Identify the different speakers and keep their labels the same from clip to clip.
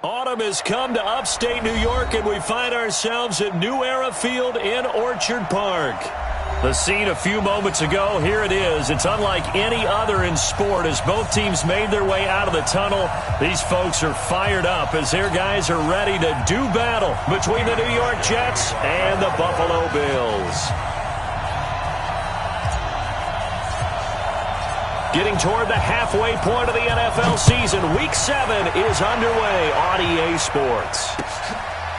Speaker 1: Autumn has come to upstate New York, and we find ourselves at New Era Field in Orchard Park. The scene a few moments ago, here it is. It's unlike any other in sport as both teams made their way out of the tunnel. These folks are fired up as their guys are ready to do battle between the New York Jets and the Buffalo Bills. Getting toward the halfway point of the NFL season, Week 7 is underway on EA Sports.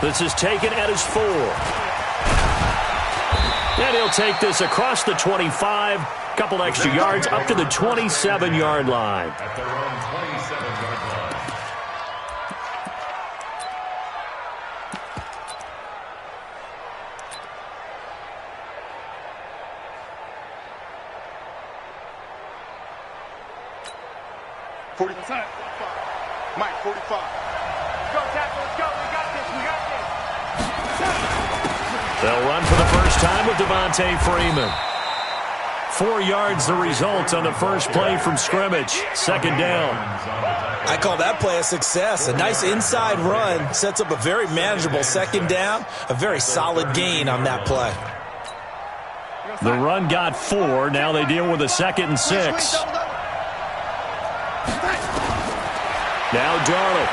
Speaker 1: This is taken at his 4. And he'll take this across the 25, couple extra yards up to the 27-yard line.
Speaker 2: At their own 27-yard line.
Speaker 3: 45. Mike, 45. Let's go, tackle. Let's go. We got this. We got this.
Speaker 1: They'll run for the first time with Devontae Freeman. 4 yards the result on the first play from scrimmage. Second down.
Speaker 4: I call that play a success. A nice inside run sets up a very manageable second down. A very solid gain on that play.
Speaker 1: The run got 4. Now they deal with a 2nd and 6. Now Darnold.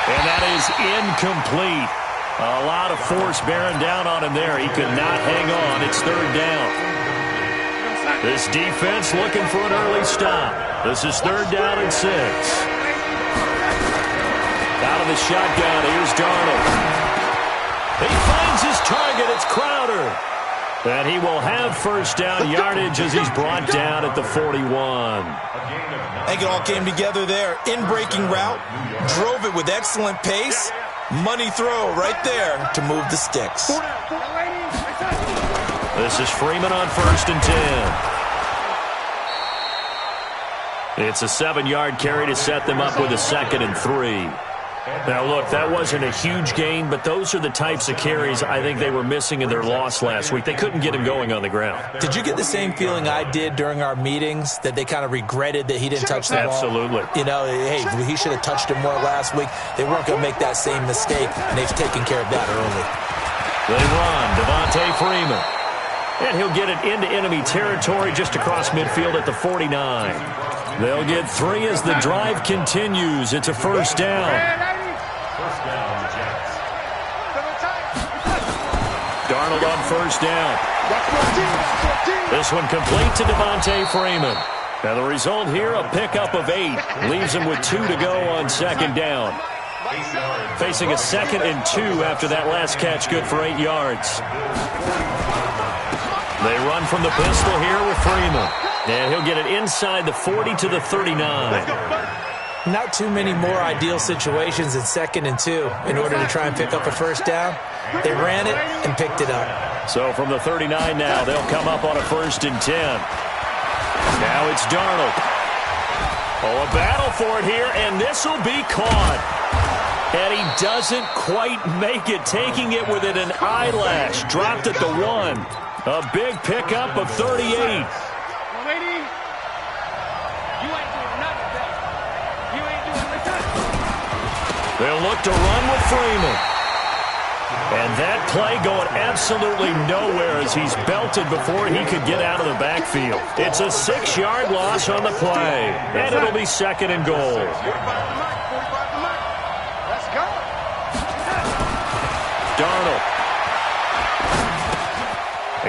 Speaker 1: And that is incomplete. A lot of force bearing down on him there. He could not hang on. It's third down. This defense looking for an early stop. This is third down and 6. Out of the shotgun, here's Darnold. He finds his target. It's Crowder. And he will have first down yardage as he's brought down at the 41.
Speaker 4: I think it all came together there. In-breaking route. Drove it with excellent pace. Money throw right there to move the sticks.
Speaker 1: This is Freeman on 1st and 10. It's a 7-yard carry to set them up with a 2nd and 3. Now, look, that wasn't a huge gain, but those are the types of carries I think they were missing in their loss last week. They couldn't get him going on the ground.
Speaker 4: Did you get the same feeling I did during our meetings, that they kind of regretted that he didn't touch the ball?
Speaker 1: Absolutely.
Speaker 4: You know, hey, he should have touched it more last week. They weren't going to make that same mistake, and they've taken care of that early.
Speaker 1: They run, Devontae Freeman. And he'll get it into enemy territory just across midfield at the 49. They'll get 3 as the drive continues. It's a first down.
Speaker 2: First down, Jets.
Speaker 1: Darnold on first down. This one complete to Devontae Freeman. Now the result here, a pickup of 8. Leaves him with 2 to go on second down. Facing a 2nd and 2 after that last catch, good for 8 yards. They run from the pistol here with Freeman. And he'll get it inside the 40 to the 39.
Speaker 4: Not too many more ideal situations in 2nd and 2 in order to try and pick up a first down. They ran it and picked it up.
Speaker 1: So from the 39 now, they'll come up on a 1st and 10. Now it's Darnold. Oh, a battle for it here, and this will be caught. And he doesn't quite make it, taking it within an eyelash. Dropped at the 1. A big pickup of 38. They'll look to run with Freeman. And that play going absolutely nowhere as he's belted before he could get out of the backfield. It's a 6-yard loss on the play. And it'll be 2nd and goal. Darnold.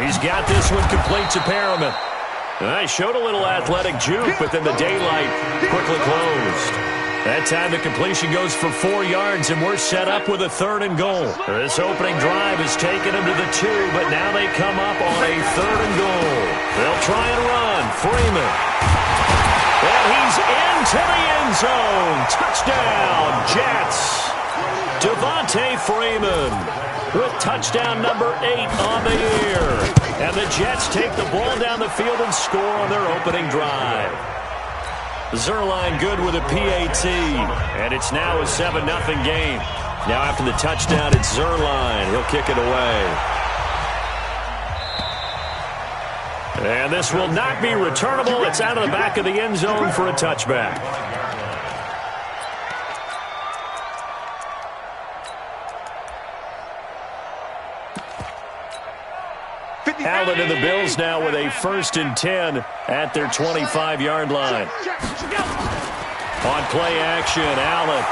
Speaker 1: He's got this one complete to Perriman. He showed a little athletic juke, but then the daylight quickly closed. That time the completion goes for 4 yards, and we're set up with a 3rd and goal. This opening drive has taken them to the 2, but now they come up on a 3rd and goal. They'll try and run. Freeman. And he's into the end zone. Touchdown, Jets. Devontae Freeman with touchdown number 8 on the year. And the Jets take the ball down the field and score on their opening drive. Zerline good with a PAT, and it's now a 7-0 game. Now after the touchdown, it's Zerline. He'll kick it away. And this will not be returnable. It's out of the back of the end zone for a touchback. Allen and the Bills now with a 1st and 10 at their 25-yard line. On play action, Allen.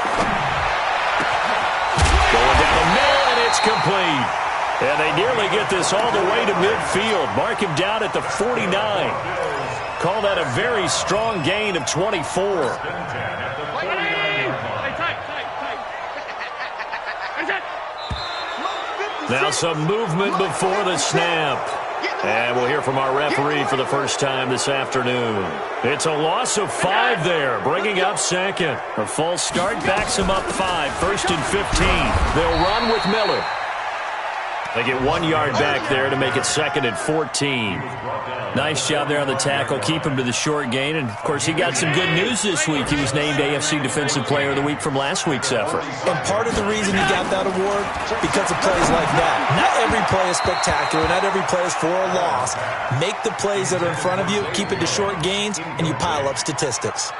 Speaker 1: Going down the middle, and it's complete. And they nearly get this all the way to midfield. Mark him down at the 49. Call that a very strong gain of 24. Now some movement before the snap. And we'll hear from our referee for the first time this afternoon. It's a loss of 5 there, bringing up 2nd. A false start backs him up 5, 1st and 15. They'll run with Miller. They get 1 yard back there to make it 2nd and 14. Nice job there on the tackle. Keep him to the short gain. And, of course, he got some good news this week. He was named AFC Defensive Player of the Week from last week's effort.
Speaker 4: And part of the reason he got that award, because of plays like that. Not every play is spectacular. Not every play is for a loss. Make the plays that are in front of you, keep it to short gains, and you pile up statistics.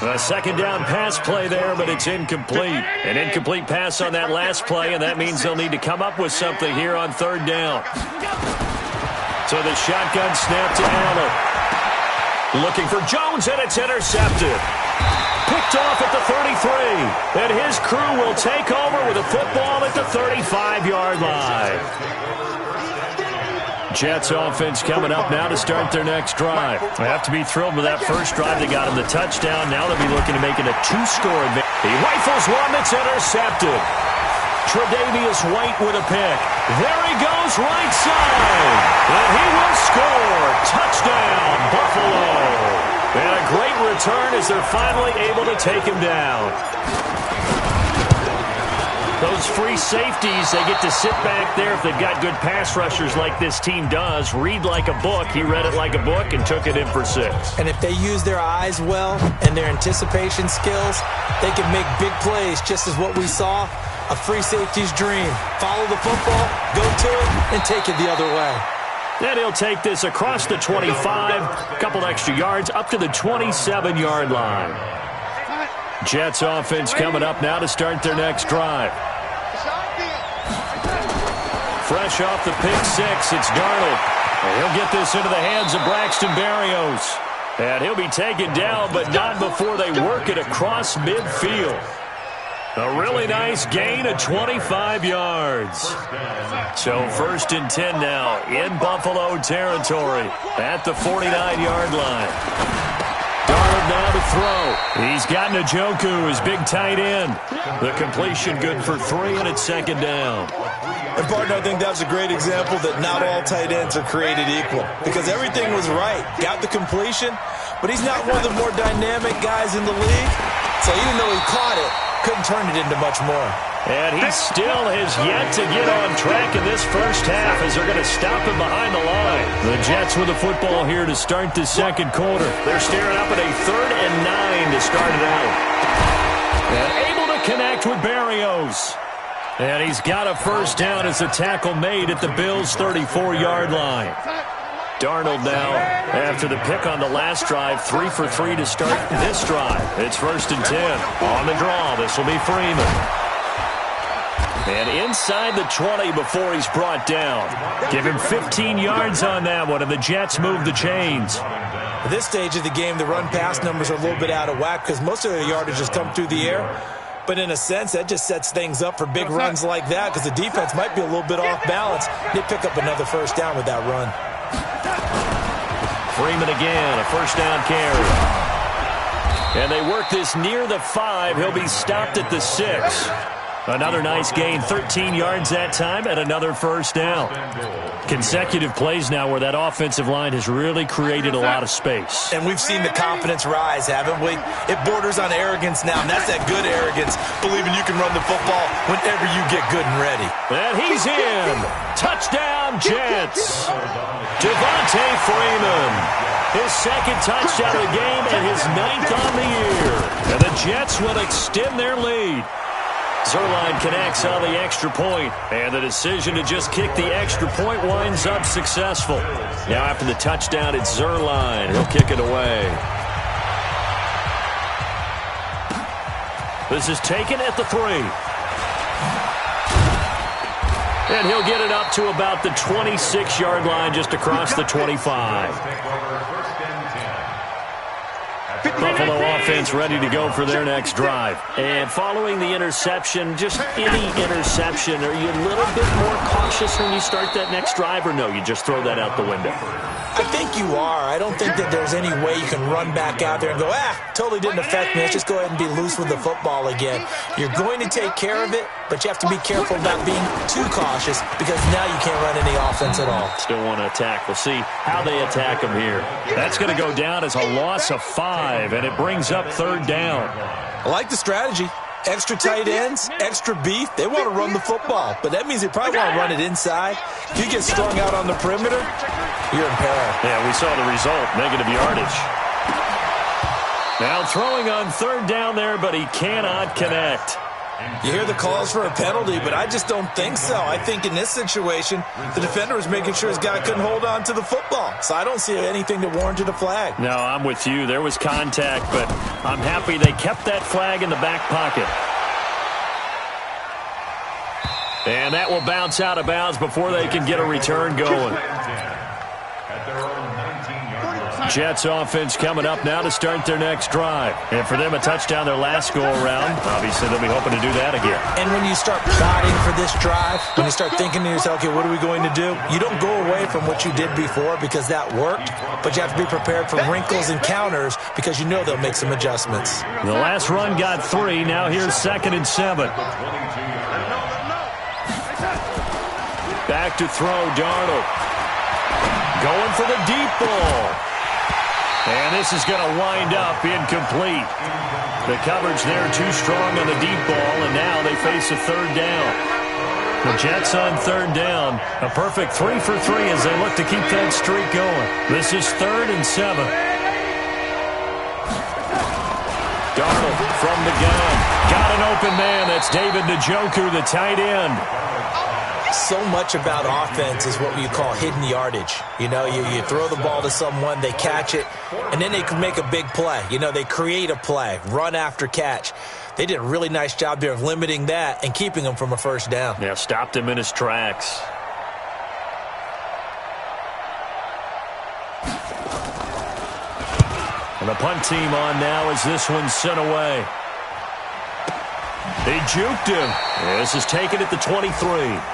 Speaker 1: A 2nd down pass play there, but it's incomplete. An incomplete pass on that last play, and that means they'll need to come up with something here on 3rd down. So the shotgun snap to Allen. Looking for Jones, and it's intercepted. Picked off at the 33. And his crew will take over with a football at the 35-yard line. Jets offense coming up now to start their next drive. They have to be thrilled with that first drive. They got him the touchdown. Now they'll be looking to make it a 2-score advantage. He rifles one that's intercepted. Tre'Davious White with a pick. There he goes, right side. And he will score. Touchdown, Buffalo. And a great return as they're finally able to take him down. Those free safeties, they get to sit back there if they've got good pass rushers like this team does. Read like a book. He read it like a book and took it in for 6.
Speaker 4: And if they use their eyes well and their anticipation skills, they can make big plays, just as what we saw. A free safety's dream. Follow the football, go to it, and take it the other way.
Speaker 1: Then he'll take this across the 25, a couple extra yards, up to the 27-yard line. Jets offense coming up now to start their next drive. Fresh off the pick 6, it's Darnold. And he'll get this into the hands of Braxton Berrios. And he'll be taken down, but not before they work it across midfield. A really nice gain of 25 yards. So 1st and 10 now in Buffalo territory at the 49-yard line. Darnold now to throw. He's got Njoku, his big tight end. The completion good for 3, and it's 2nd down.
Speaker 4: And, partner, I think that's a great example that not all tight ends are created equal. Because everything was right. Got the completion, but he's not one of the more dynamic guys in the league. So even though he caught it, couldn't turn it into much more.
Speaker 1: And he still has yet to get on track in this first half as they're going to stop him behind the line. The Jets with the football here to start the 2nd quarter. They're staring up at a 3rd and 9 to start it out. And able to connect with Berrios. And he's got a 1st down as a tackle made at the Bills' 34-yard line. Darnold now, after the pick on the last drive, 3 for 3 to start this drive. It's 1st and 10. On the draw, this will be Freeman. And inside the 20 before he's brought down. Give him 15 yards on that one, and the Jets move the chains.
Speaker 4: At this stage of the game, the run-pass numbers are a little bit out of whack because most of their yardage has come through the air. But in a sense, that just sets things up for big runs like that because the defense might be a little bit off balance. They pick up another 1st down with that run.
Speaker 1: Freeman again, a 1st down carry. And they work this near the 5. He'll be stopped at the 6. Another nice gain, 13 yards that time, and another 1st down. Consecutive plays now where that offensive line has really created a lot of space.
Speaker 4: And we've seen the confidence rise, haven't we? It borders on arrogance now, and that's that good arrogance, believing you can run the football whenever you get good and ready.
Speaker 1: And he's in. Touchdown, Jets. Devontae Freeman. His 2nd touchdown of the game and his 9th on the year. And the Jets will extend their lead. Zuerlein connects on the extra point, and the decision to just kick the extra point winds up successful. Now after the touchdown, it's Zuerlein. He'll kick it away. This is taken at the 3. And he'll get it up to about the 26-yard line just across the 25. Buffalo offense ready to go for their next drive. And following the interception, just any interception, are you a little bit more cautious when you start that next drive, or no, you just throw that out the window?
Speaker 4: I think you are. I don't think that there's any way you can run back out there and go, totally didn't affect me. Let's just go ahead and be loose with the football again. You're going to take care of it, but you have to be careful about being too cautious because now you can't run any offense at all.
Speaker 1: Still want to attack. We'll see how they attack them here. That's going to go down as a loss of 5, and it brings up 3rd down.
Speaker 4: I like the strategy. Extra tight ends, extra beef. They want to run the football, but that means they probably want to run it inside. If you get strung out on the perimeter, you're in peril.
Speaker 1: Yeah, we saw the result, negative yardage. Now throwing on 3rd down there, but he cannot connect.
Speaker 4: You hear the calls for a penalty, but I just don't think so. I think in this situation, the defender was making sure his guy couldn't hold on to the football. So I don't see anything that warranted a flag.
Speaker 1: No, I'm with you. There was contact, but I'm happy they kept that flag in the back pocket. And that will bounce out of bounds before they can get a return going. Jets offense coming up now to start their next drive. And for them, a touchdown their last go-around. Obviously, they'll be hoping to do that again.
Speaker 4: And when you start plotting for this drive, when you start thinking to yourself, okay, what are we going to do? You don't go away from what you did before because that worked, but you have to be prepared for wrinkles and counters because you know they'll make some adjustments.
Speaker 1: The last run got 3. Now here's 2nd and 7. Back to throw, Darnold. Going for the deep ball. And this is going to wind up incomplete. The coverage there too strong on the deep ball, and now they face a 3rd down. The Jets on 3rd down. A perfect 3 for 3 as they look to keep that streak going. This is 3rd and 7. Darnold from the gun. Got an open man. That's David Njoku, the tight end.
Speaker 4: So much about offense is what you call hidden yardage. You know, you throw the ball to someone, they catch it, and then they can make a big play. You know, they create a play, run after catch. They did a really nice job there of limiting that and keeping him from a 1st down.
Speaker 1: Yeah, stopped him in his tracks. And the punt team on now as this one's sent away. They juked him. This is taken at the 23.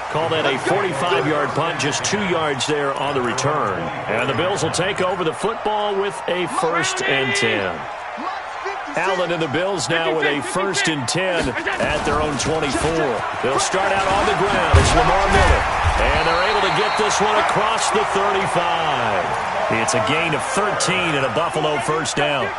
Speaker 1: Call that a 45-yard punt, just 2 yards there on the return. And the Bills will take over the football with a 1st and 10. Allen and the Bills now with a 1st and 10 at their own 24. They'll start out on the ground. It's Lamar Miller. And they're able to get this one across the 35. It's a gain of 13 and a Buffalo 1st down.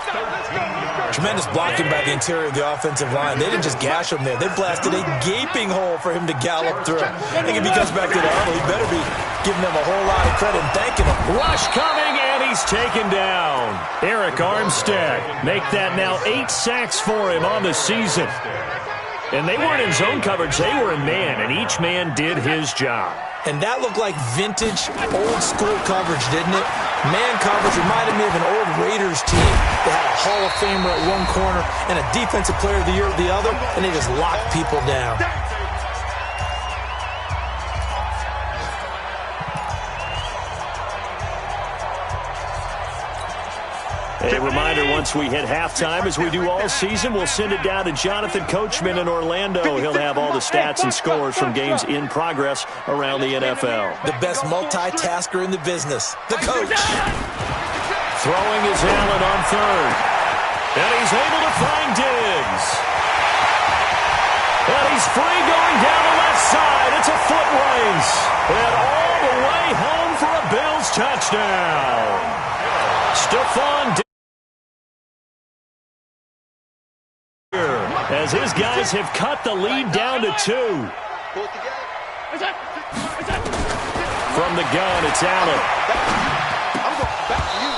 Speaker 4: Tremendous blocking by the interior of the offensive line. They didn't just gash him there. They blasted a gaping hole for him to gallop through. I think if he comes back to the huddle, he better be giving them a whole lot of credit and thanking them.
Speaker 1: Rush coming, and he's taken down. Eric Armstead make that now 8 sacks for him on the season. And they weren't in zone coverage. They were in man, and each man did his job.
Speaker 4: And that looked like vintage, old-school coverage, didn't it? Man coverage reminded me of an old Raiders team. They had a Hall of Famer at one corner and a Defensive Player of the Year at the other, and they just locked people down.
Speaker 1: A reminder, once we hit halftime, as we do all season, we'll send it down to Jonathan Coachman in Orlando. He'll have all the stats and scores from games in progress around the NFL.
Speaker 4: The best multitasker in the business, the coach.
Speaker 1: Throwing is Allen on 3rd. And he's able to find Diggs. And he's free going down the left side. It's a foot race. And all the way home for a Bills touchdown. Stephon Diggs. As his guys have cut the lead down to 2. From the gun, it's Allen.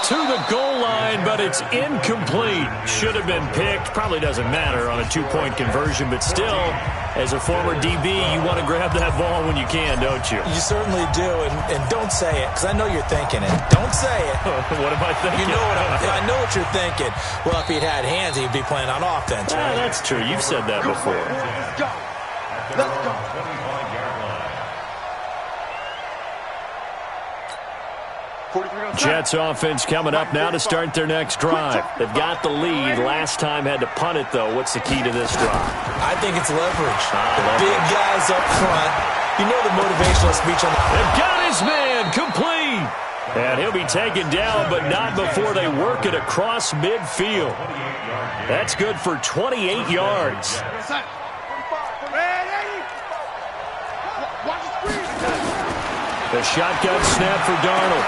Speaker 1: To the goal line, but it's incomplete. Should have been picked. Probably doesn't matter on a 2-point conversion, but still, as a former DB, you want to grab that ball when you can, don't you?
Speaker 4: You certainly do, and don't say it, because I know you're thinking it. Don't say it.
Speaker 1: What am I thinking?
Speaker 4: You know I know what you're thinking. Well, if he'd had hands, he'd be playing on offense, right?
Speaker 1: That's true. You've said that before.
Speaker 3: Let's go.
Speaker 1: Jets offense coming up now to start their next drive. They've got the lead. Last time had to punt it, though. What's the key to this drive?
Speaker 4: I think it's leverage. The big guys up front. You know the motivational speech on the...
Speaker 1: They've got his man complete. And he'll be taken down, but not before they work it across midfield. That's good for 28 yards. The shotgun snap for Darnold.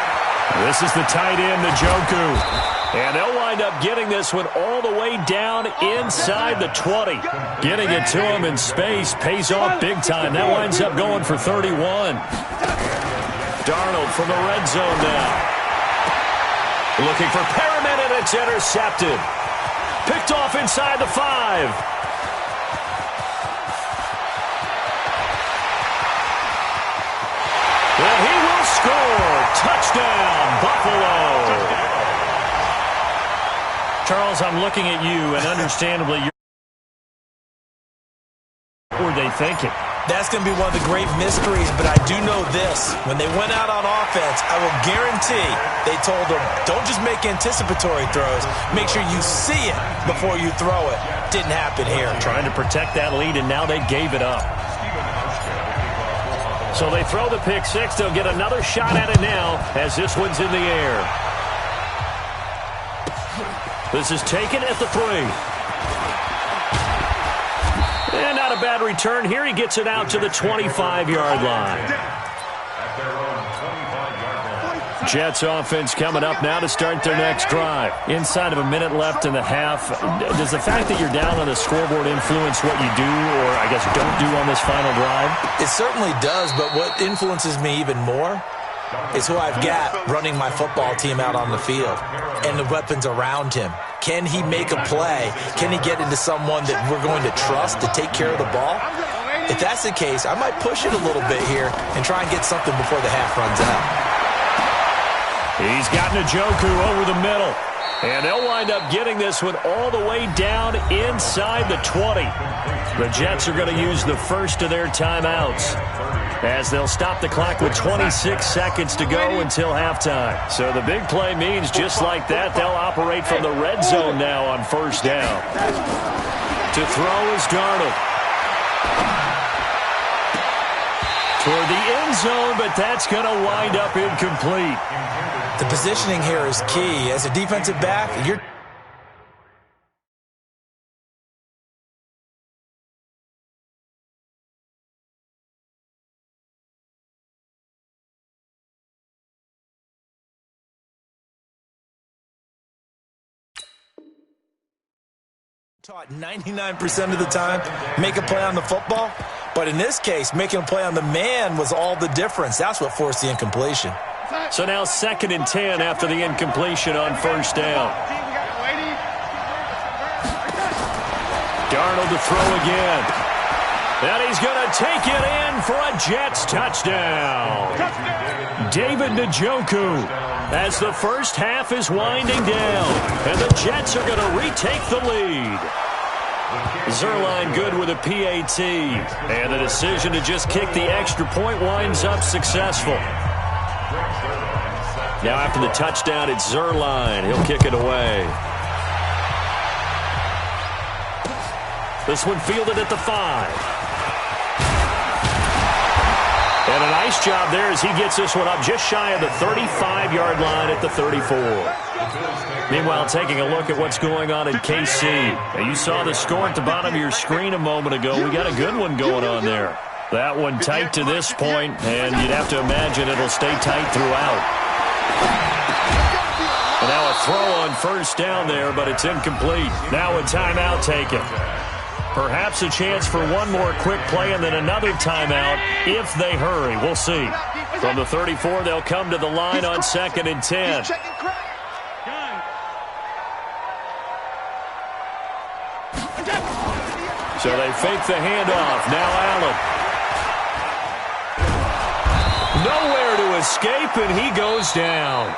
Speaker 1: This is the tight end, Njoku. And they'll wind up getting this one all the way down inside the 20. Getting it to him in space pays off big time. That winds up going for 31. Darnold from the red zone now. Looking for Perriman, and it's intercepted. Picked off inside the 5. And he will score. Touchdown, Buffalo. Charles, I'm looking at you, and understandably, what were they thinking?
Speaker 4: That's going to be one of the great mysteries, but I do know this. When they went out on offense, I will guarantee they told them, don't just make anticipatory throws. Make sure you see it before you throw it. Didn't happen here.
Speaker 1: Trying to protect that lead, and now they gave it up. So they throw the pick six. They'll get another shot at it now as this one's in the air. This is taken at the 3. And not a bad return here. He gets it out to the 25-yard line. Jets offense coming up now to start their next drive. Inside of a minute left in the half. Does the fact that you're down on the scoreboard influence what you do, or I guess don't do on this final drive?
Speaker 4: It certainly does, but what influences me even more is who I've got running my football team out on the field and the weapons around him. Can he make a play? Can he get into someone that we're going to trust to take care of the ball? If that's the case, I might push it a little bit here and try and get something before the half runs out.
Speaker 1: He's got Njoku over the middle. And they'll wind up getting this one all the way down inside the 20. The Jets are going to use the first of their timeouts as they'll stop the clock with 26 seconds to go until halftime. So the big play means just like that, they'll operate from the red zone now on first down. To throw is Darnold. Toward the end zone, but that's going to wind up incomplete.
Speaker 4: The positioning here is key. As a defensive back, you're... taught 99% of the time, make a play on the football. But in this case, making a play on the man was all the difference. That's what forced the incompletion.
Speaker 1: So now 2nd and 10 after the incompletion on first down. Darnold to throw again. And he's going to take it in for a Jets touchdown. David Njoku as the first half is winding down. And the Jets are going to retake the lead. Zerline good with a PAT. And the decision to just kick the extra point winds up successful. Now after the touchdown, it's Zerline. He'll kick it away. This one fielded at the 5. And a nice job there as he gets this one up just shy of the 35-yard line at the 34. Meanwhile, taking a look at what's going on in KC. Now, you saw the score at the bottom of your screen a moment ago. We got a good one going on there. That one tight to this point, and you'd have to imagine it'll stay tight throughout. And now a throw on first down there, but it's incomplete. Now a timeout taken. Perhaps a chance for one more quick play and then another timeout if they hurry. We'll see. From the 34, they'll come to the line on 2nd and 10. So they fake the handoff. Now Allen. Nowhere to escape, and he goes down.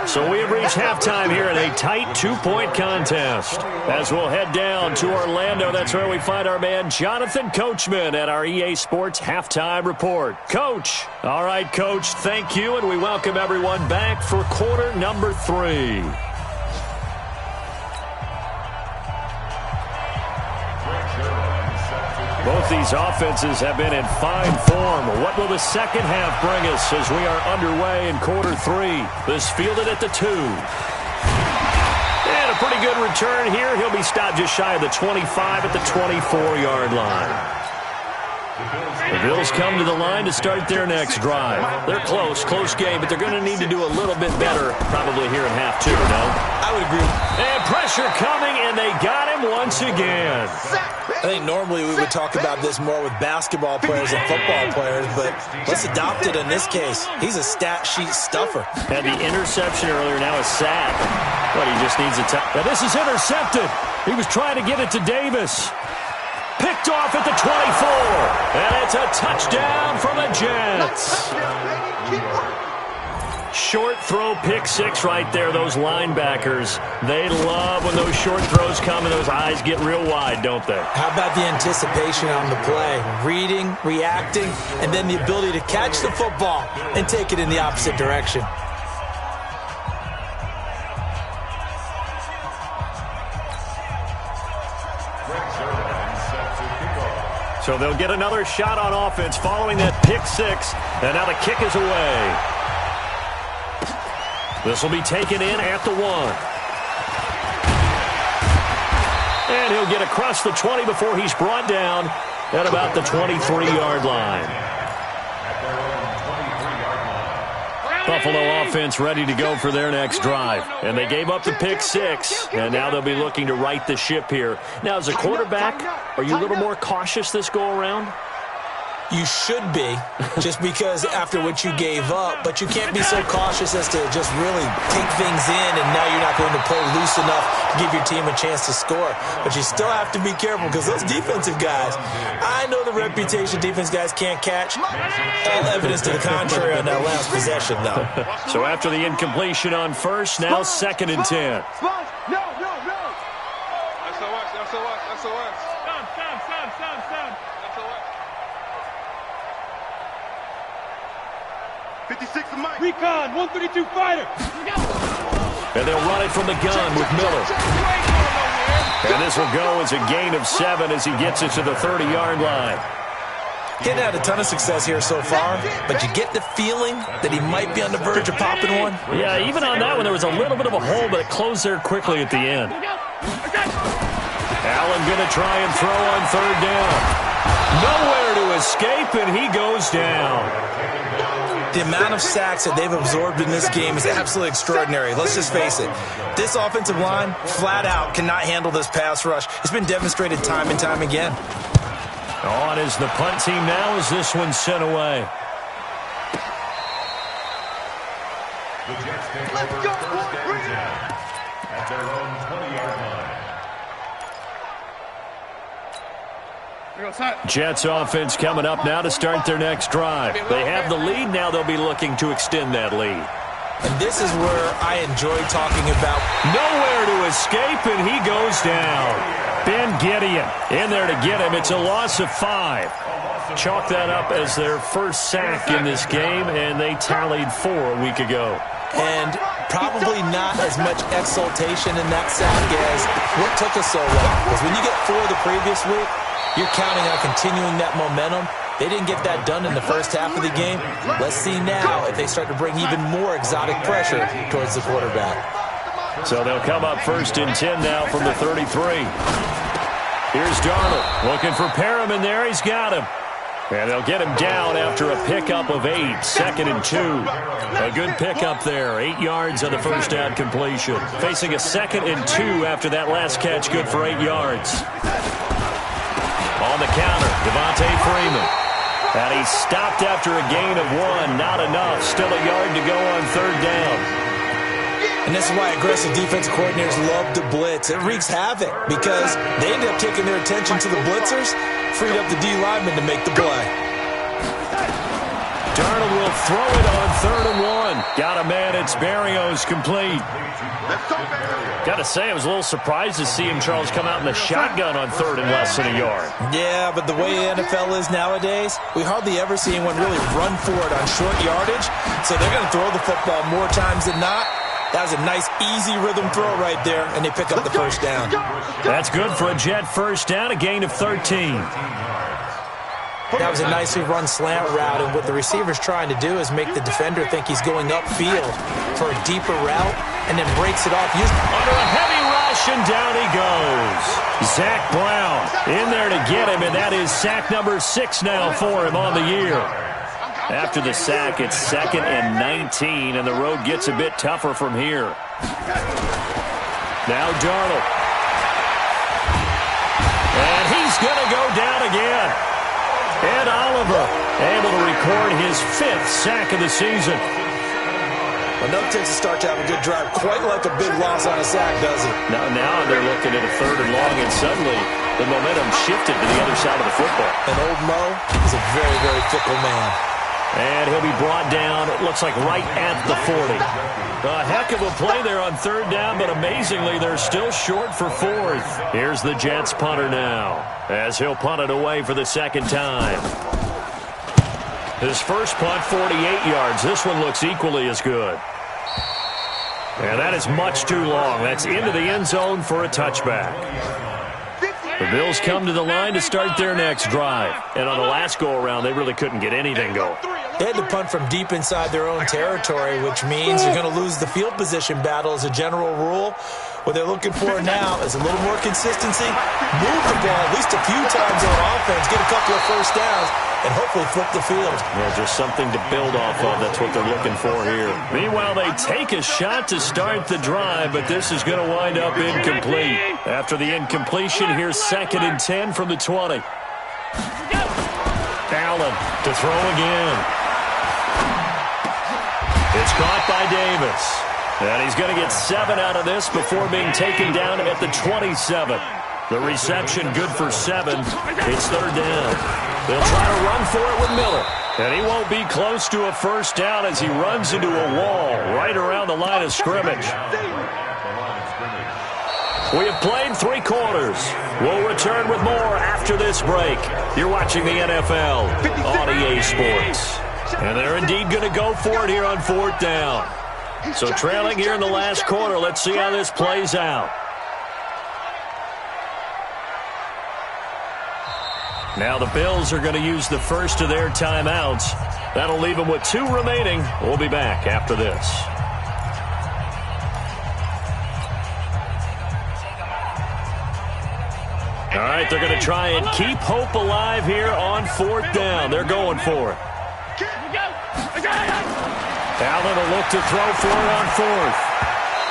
Speaker 1: So we have reached halftime here in a tight two-point contest. As we'll head down to Orlando, that's where we find our man Jonathan Coachman at our EA Sports Halftime Report. Coach. All right, Coach, thank you, and we welcome everyone back for quarter number 3. Both these offenses have been in fine form. What will the second half bring us as we are underway in quarter 3? This fielded at the 2. And a pretty good return here. He'll be stopped just shy of the 25 at the 24-yard line. The Bills come to the line to start their next drive. They're close game, but they're going to need to do a little bit better probably here in half 2, no?
Speaker 4: I would agree.
Speaker 1: And pressure coming, and they got him once again.
Speaker 4: I think normally we would talk about this more with basketball players and football players, but let's adopt it in this case. He's a stat sheet stuffer.
Speaker 1: Had the interception earlier, now a sack. But he just needs a time. Now this is intercepted. He was trying to get it to Davis. Picked off at the 24. And it's a touchdown for the Jets. Short throw, pick 6 right there. Those linebackers, they love when those short throws come and those eyes get real wide, don't they?
Speaker 4: How about the anticipation on the play? Reading, reacting, and then the ability to catch the football and take it in the opposite direction.
Speaker 1: So they'll get another shot on offense following that pick 6. And now the kick is away. This will be taken in at the 1. And he'll get across the 20 before he's brought down at about the 23-yard line. Buffalo offense ready to go for their next drive. And they gave up the pick 6, and now they'll be looking to right the ship here. Now, as a quarterback, are you a little more cautious this go-around?
Speaker 4: You should be, just because after what you gave up, but you can't be so cautious as to just really take things in, and now you're not going to play loose enough to give your team a chance to score. But you still have to be careful because those defensive guys, I know the reputation defense guys can't catch. All evidence to the contrary on that last possession, though.
Speaker 1: So after the incompletion on first, now 2nd and 10.
Speaker 3: No. SOS. Stop. 56 to Mike.
Speaker 5: Recon, 132 fighter.
Speaker 1: And they'll run it from the gun with Miller. And this will go as a gain of 7 as he gets it to the 30-yard line.
Speaker 4: He had a ton of success here so far, but you get the feeling that he might be on the verge of popping one.
Speaker 1: Yeah, even on that one, there was a little bit of a hole, but it closed there quickly at the end. Allen going to try and throw on 3rd down. Nowhere to escape, and he goes down.
Speaker 4: The amount of sacks that they've absorbed in this game is absolutely extraordinary. Let's just face it. This offensive line, flat out, cannot handle this pass rush. It's been demonstrated time and time again.
Speaker 1: On is the punt team now as this one's sent away.
Speaker 2: The Jets take over first down at their own 20-yard line.
Speaker 1: Jets offense coming up now to start their next drive. They have the lead. Now they'll be looking to extend that lead.
Speaker 4: And this is where I enjoy talking about
Speaker 1: nowhere to escape, and he goes down. Ben Gideon in there to get him. It's a loss of 5. Chalk that up as their first sack in this game, and they tallied 4 a week ago.
Speaker 4: And probably not as much exultation in that sack as what took us so long. Because when you get 4 the previous week, you're counting on continuing that momentum. They didn't get that done in the first half of the game. Let's see now if they start to bring even more exotic pressure towards the quarterback.
Speaker 1: So they'll come up 1st and 10 now from the 33. Here's Darnold looking for Perriman there. He's got him. And they'll get him down after a pickup of 8, 2nd and 2. A good pickup there, 8 yards on the first down completion. Facing a 2nd and 2 after that last catch, good for 8 yards. On the counter, Devontae Freeman. And he's stopped after a gain of 1. Not enough. Still a yard to go on 3rd down.
Speaker 4: And this is why aggressive defensive coordinators love to blitz. It wreaks havoc because they end up taking their attention to the blitzers, freed up the D lineman to make the play.
Speaker 1: Darnold will throw it on 3rd and 1. Got a man. It's Berrios complete. Got to say, I was a little surprised to see him, Charles, come out in the shotgun on 3rd and less than a yard.
Speaker 4: Yeah, but the way the NFL is nowadays, we hardly ever see anyone really run for it on short yardage. So they're going to throw the football more times than not. That was a nice, easy rhythm throw right there, and they pick up the first down.
Speaker 1: That's good for a Jet first down, a gain of 13.
Speaker 4: That was a nicely run slant route, and what the receiver's trying to do is make the defender think he's going upfield for a deeper route, and then breaks it off.
Speaker 1: Under a heavy rush, and down he goes. Zach Brown in there to get him, and that is sack number 6 now for him on the year. After the sack, it's 2nd and 19, and the road gets a bit tougher from here. Now Darnold. And he's going to go down again. Ed Oliver able to record his 5th sack of the season.
Speaker 4: Well, no Texas start to have a good drive, quite like a big loss on a sack, does it?
Speaker 1: Now they're looking at a 3rd and long, and suddenly the momentum shifted to the other side of the football.
Speaker 4: And old Mo is a very, very fickle man.
Speaker 1: And he'll be brought down, it looks like right at the 40. A heck of a play there on 3rd down, but amazingly, they're still short for 4th. Here's the Jets punter now, as he'll punt it away for the 2nd time. His first punt, 48 yards. This one looks equally as good. And that is much too long. That's into the end zone for a touchback. The Bills come to the line to start their next drive. And on the last go-around, they really couldn't get anything going.
Speaker 4: They had to punt from deep inside their own territory, which means you're going to lose the field position battle as a general rule. What they're looking for now is a little more consistency, move the ball at least a few times on offense, get a couple of first downs, and hopefully flip the field.
Speaker 1: Yeah, just something to build off of. That's what they're looking for here. Meanwhile, they take a shot to start the drive, but this is going to wind up incomplete. After the incompletion, here's 2nd and 10 from the 20. Allen to throw again. It's caught by Davis. And he's going to get 7 out of this before being taken down at the 27. The reception good for 7. It's 3rd down. They'll try to run for it with Miller. And he won't be close to a first down as he runs into a wall right around the line of scrimmage. We have played 3 quarters. We'll return with more after this break. You're watching the NFL on EA Sports. And they're indeed going to go for it here on 4th down. So trailing here in the last quarter, let's see how this plays out. Now the Bills are going to use the first of their timeouts. That'll leave them with 2 remaining. We'll be back after this. All right, they're going to try and keep hope alive here on 4th down. They're going for it. Allen will look to throw for it on 4th.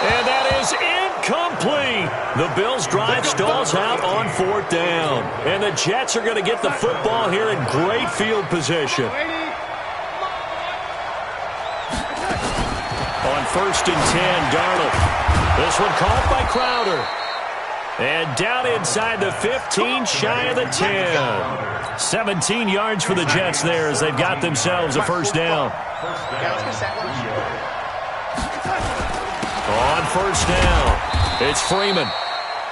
Speaker 1: And that is incomplete. The Bills' drive stalls out on 4th down. And the Jets are going to get the football here in great field position. On 1st and 10, Darnold. This one caught by Crowder. And down inside the 15, shy of the 10. 17 yards for the Jets there as they've got themselves a first down. On 1st down, it's Freeman.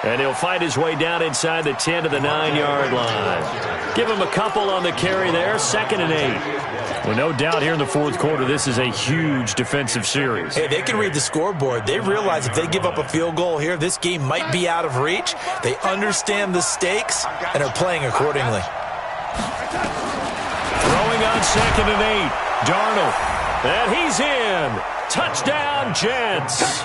Speaker 1: And he'll fight his way down inside the 10 to the 9-yard line. Give him a couple on the carry there, 2nd and 8. Well, no doubt here in the 4th quarter, this is a huge defensive series.
Speaker 4: Hey, they can read the scoreboard. They realize if they give up a field goal here, this game might be out of reach. They understand the stakes and are playing accordingly.
Speaker 1: Throwing on 2nd and 8, Darnold. And he's in. Touchdown, Jets.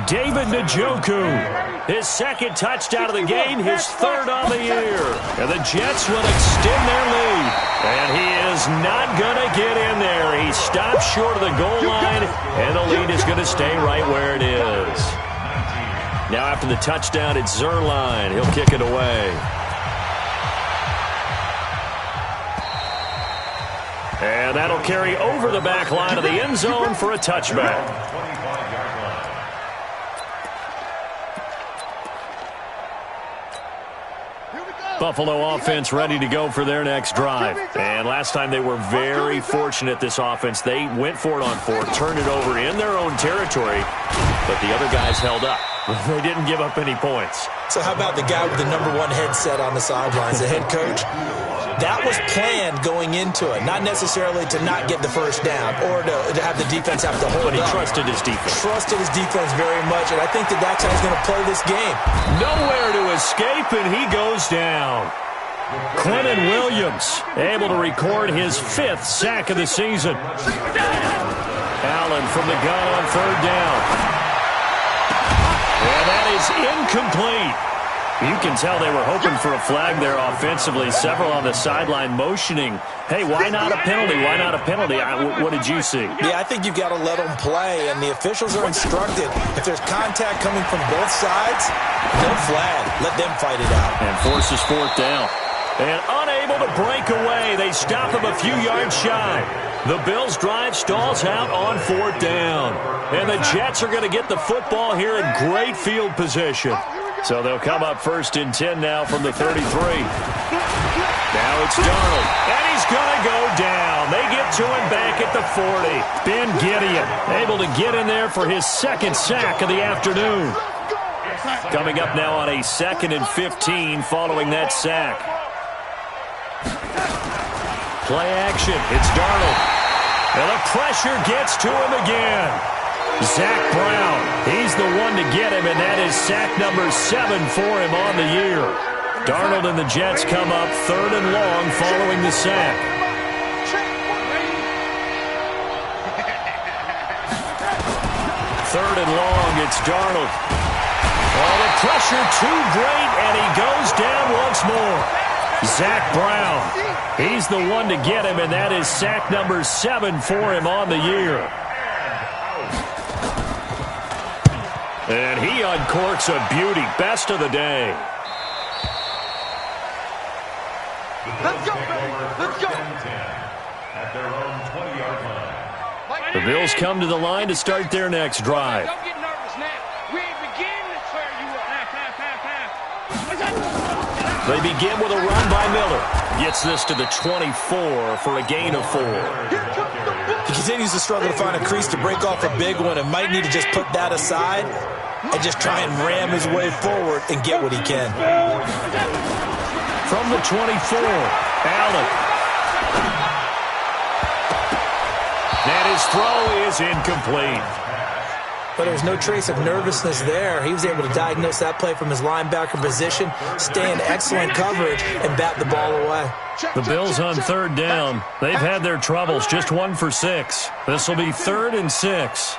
Speaker 1: David Njoku, his 2nd touchdown of the game, his 3rd on the year. And the Jets will extend their lead. And he is not going to get in there. He stops short of the goal line, and the lead is going to stay right where it is. Now after the touchdown, it's Zerline. He'll kick it away. And that'll carry over the back line of the end zone for a touchback. Buffalo offense ready to go for their next drive. And last time they were very fortunate, this offense. They went for it on fourth, turned it over in their own territory, but the other guys held up. They didn't give up any points.
Speaker 4: So how about the guy with the #1 headset on the sidelines, the head coach? That was planned going into it, not necessarily to not get the first down or to have the defense have to hold
Speaker 1: But he
Speaker 4: up.
Speaker 1: trusted his defense.
Speaker 4: Trusted his defense very much, and I think that's how he's going to play this game.
Speaker 1: Nowhere to escape, and he goes down. Quentin Williams able to record his 5th sack of the season. Allen from the gun on 3rd down. And that is incomplete. You can tell they were hoping for a flag there offensively. Several on the sideline motioning, hey, why not a penalty? Why not a penalty? What did you see?
Speaker 4: Yeah, I think you've got to let them play, and the officials are instructed. If there's contact coming from both sides, no flag. Let them fight it out.
Speaker 1: And forces 4th down. And unable to break away, they stop him a few yards shy. The Bills' drive stalls out on 4th down. And the Jets are going to get the football here in great field position. So they'll come up 1st and 10 now from the 33. Now it's Darnold, and he's going to go down. They get to him back at the 40. Ben Gideon able to get in there for his 2nd sack of the afternoon. Coming up now on a 2nd and 15 following that sack. Play action. It's Darnold. And the pressure gets to him again. Zach Brown, he's the one to get him, and that is sack number 7 for him on the year. Darnold and the Jets come up 3rd and long following the sack. 3rd and long, it's Darnold. Oh, the pressure too great, and he goes down once more. Zach Brown, he's the one to get him, and that is sack number 7 for him on the year. And he uncorks a beauty. Best of the day.
Speaker 3: Let's go, baby. Let's go.
Speaker 2: At their own 20-yard line.
Speaker 1: The Bills come to the line to start their next drive.
Speaker 3: Don't get nervous now. We ain't beginning to clear you up.
Speaker 1: They begin with a run by Miller. Gets this to the 24 for a gain of 4.
Speaker 4: He continues to struggle to find a crease to break off a big one and might need to just put that aside and just try and ram his way forward and get what he can.
Speaker 1: From the 24, Allen. And his throw is incomplete.
Speaker 4: But there was no trace of nervousness there. He was able to diagnose that play from his linebacker position, stay in excellent coverage, and bat the ball away.
Speaker 1: The Bills on 3rd down. They've had their troubles, just 1 for 6. This will be 3rd and 6.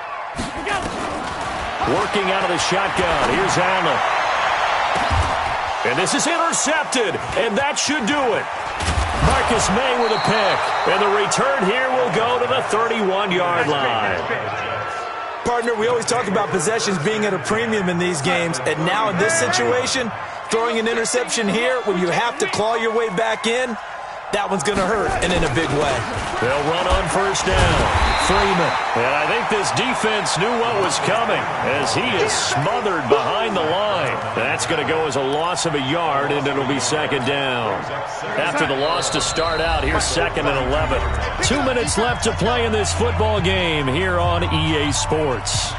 Speaker 1: Working out of the shotgun. Here's Allen. And this is intercepted, and that should do it. Marcus May with a pick. And the return here will go to the 31-yard line.
Speaker 4: Partner, we always talk about possessions being at a premium in these games, and now in this situation, throwing an interception here when you have to claw your way back in, that one's going to hurt, and in a big way.
Speaker 1: They'll run on 1st down. Freeman. And I think this defense knew what was coming as he is smothered behind the line. That's going to go as a loss of a yard, and it'll be 2nd down. After the loss to start out, here's 2nd and 11. 2 minutes left to play in this football game here on EA Sports.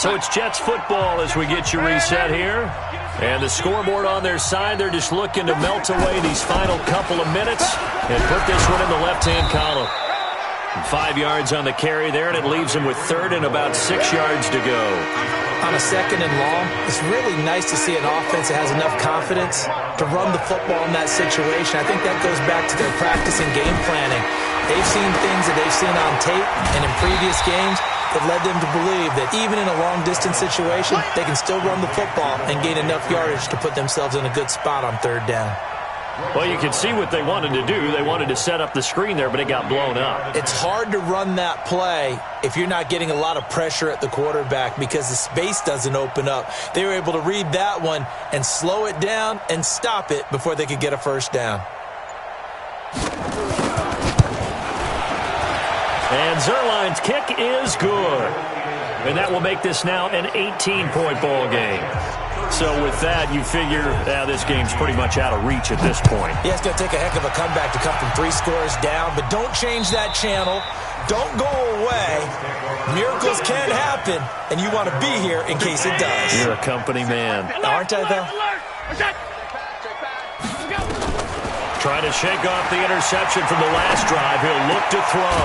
Speaker 1: So it's Jets football as we get you reset here. And the scoreboard on their side, they're just looking to melt away these final couple of minutes and put this one in the left-hand column. 5 yards on the carry there, and it leaves him with 3rd and about 6 yards to go.
Speaker 4: On a 2nd and long, it's really nice to see an offense that has enough confidence to run the football in that situation. I think that goes back to their practice and game planning. They've seen things that they've seen on tape and in previous games that led them to believe that even in a long-distance situation, they can still run the football and gain enough yardage to put themselves in a good spot on 3rd down.
Speaker 1: Well, you can see what they wanted to do. They wanted to set up the screen there, but it got blown up.
Speaker 4: It's hard to run that play if you're not getting a lot of pressure at the quarterback because the space doesn't open up. They were able to read that one and slow it down and stop it before they could get a 1st down.
Speaker 1: And Zerline's kick is good. And that will make this now an 18-point ball game. So with that, you figure this game's pretty much out of reach at this point.
Speaker 4: Yeah, it's going to take a heck of a comeback to come from 3 scores down, but don't change that channel. Don't go away. Miracles can happen, and you want to be here in case it does.
Speaker 1: You're a company man.
Speaker 4: Aren't I, though?
Speaker 1: Trying to shake off the interception from the last drive. He'll look to throw.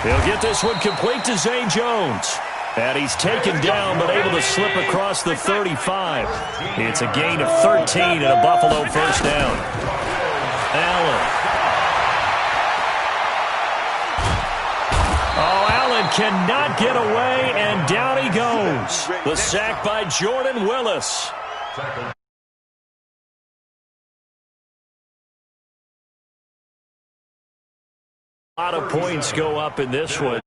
Speaker 1: He'll get this one complete to Zay Jones. And he's taken down but able to slip across the 35. It's a gain of 13 and a Buffalo first down. Allen. Oh, Allen cannot get away, and down he goes. The sack by Jordan Willis. A lot of points go up in this one.